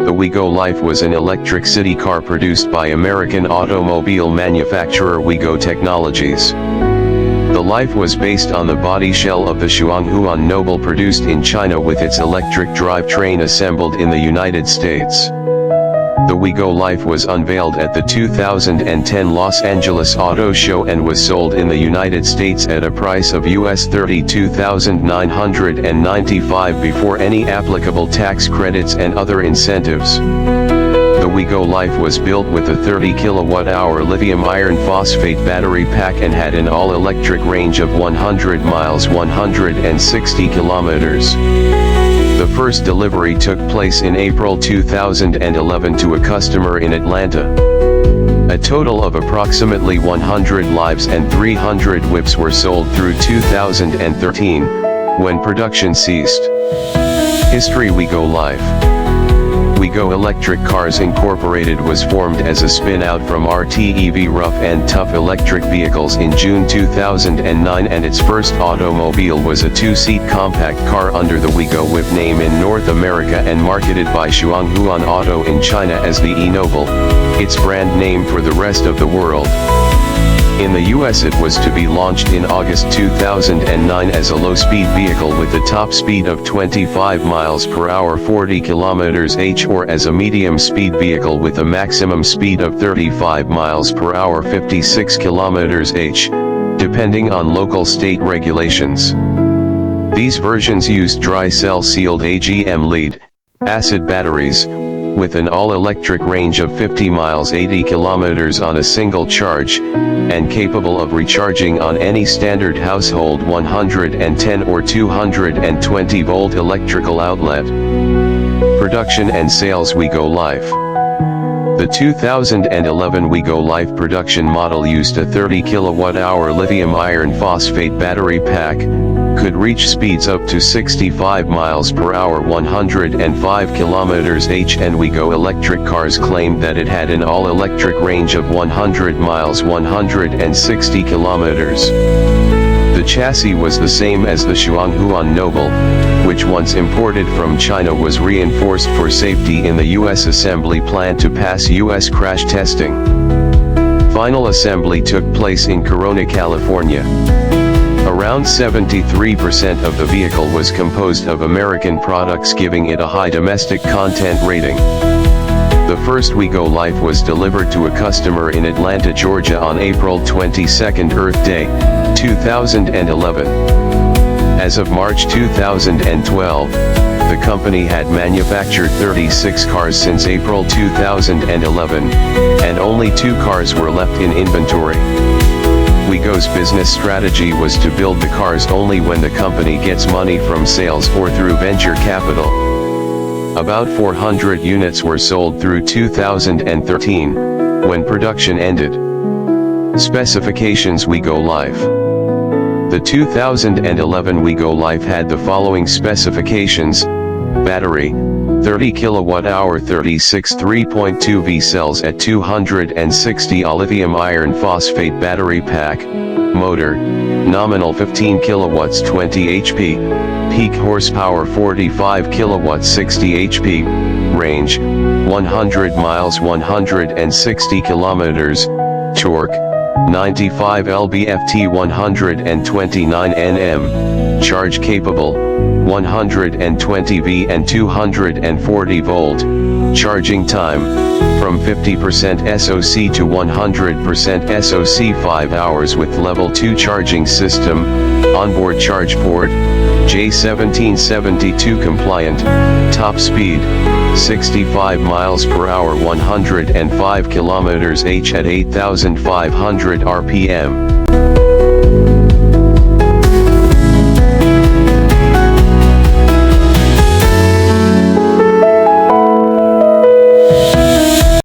The Wheego LiFe was an electric city car produced by American automobile manufacturer Wheego Technologies. The LiFe was based on the body shell of the Shuanghuan Noble produced in China with its electric drivetrain assembled in the United States. The Wheego LiFe was unveiled at the 2010 Los Angeles Auto Show and was sold in the United States at a price of US $32,995 before any applicable tax credits and other incentives. The Wheego LiFe was built with a 30 kWh lithium-iron phosphate battery pack and had an all-electric range of 100 miles 160 kilometers. The first delivery took place in April 2011 to a customer in Atlanta. A total of approximately 100 LiFes and 300 whips were sold through 2013, when production ceased. History: Wheego LiFe. Wheego Electric Cars Incorporated was formed as a spin-out from RTEV Rough and Tough Electric Vehicles in June 2009, and its first automobile was a two-seat compact car under the Wheego Whip name in North America and marketed by Shuanghuan Auto in China as the E-Noble, its brand name for the rest of the world. In the US it was to be launched in August 2009 as a low-speed vehicle with a top speed of 25 miles per hour 40 km/h, or as a medium-speed vehicle with a maximum speed of 35 miles per hour 56 km/h, depending on local state regulations. These versions used dry cell sealed AGM lead-acid batteries, with an all-electric range of 50 miles 80 kilometers on a single charge, and capable of recharging on any standard household 110 or 220 volt electrical outlet. Production and sales: Wheego LiFe. The 2011 Wheego LiFe production model used a 30 kWh lithium-iron phosphate battery pack, could reach speeds up to 65 miles per hour 105 km/h, and Wheego Electric Cars claimed that it had an all-electric range of 100 miles 160 kilometers. The chassis was the same as the Shuanghuan Noble, which once imported from China was reinforced for safety in the US assembly plant to pass US crash testing. Final assembly took place in Corona, California. Around 73% of the vehicle was composed of American products, giving it a high domestic content rating. The first Wheego LiFe was delivered to a customer in Atlanta, Georgia on April 22, Earth Day, 2011. As of March 2012, the company had manufactured 36 cars since April 2011, and only 2 cars were left in inventory. Wheego's business strategy was to build the cars only when the company gets money from sales or through venture capital. About 400 units were sold through 2013, when production ended. Specifications: Wheego LiFe. The 2011 Wheego LiFe had the following specifications: battery, 30 kWh 36 3.2 V cells at 260 lithium-iron phosphate battery pack, motor, nominal 15 kilowatts 20 HP, peak horsepower 45 kilowatts 60 HP, range, 100 miles 160 kilometers, torque, 95 lb-ft 129 Nm, charge capable, 120 V and 240 volt, charging time, from 50% SOC to 100% SOC 5 hours with level 2 charging system, onboard charge port, J1772 compliant, top speed, 65 miles per hour 105 km/h at 8,500 RPM.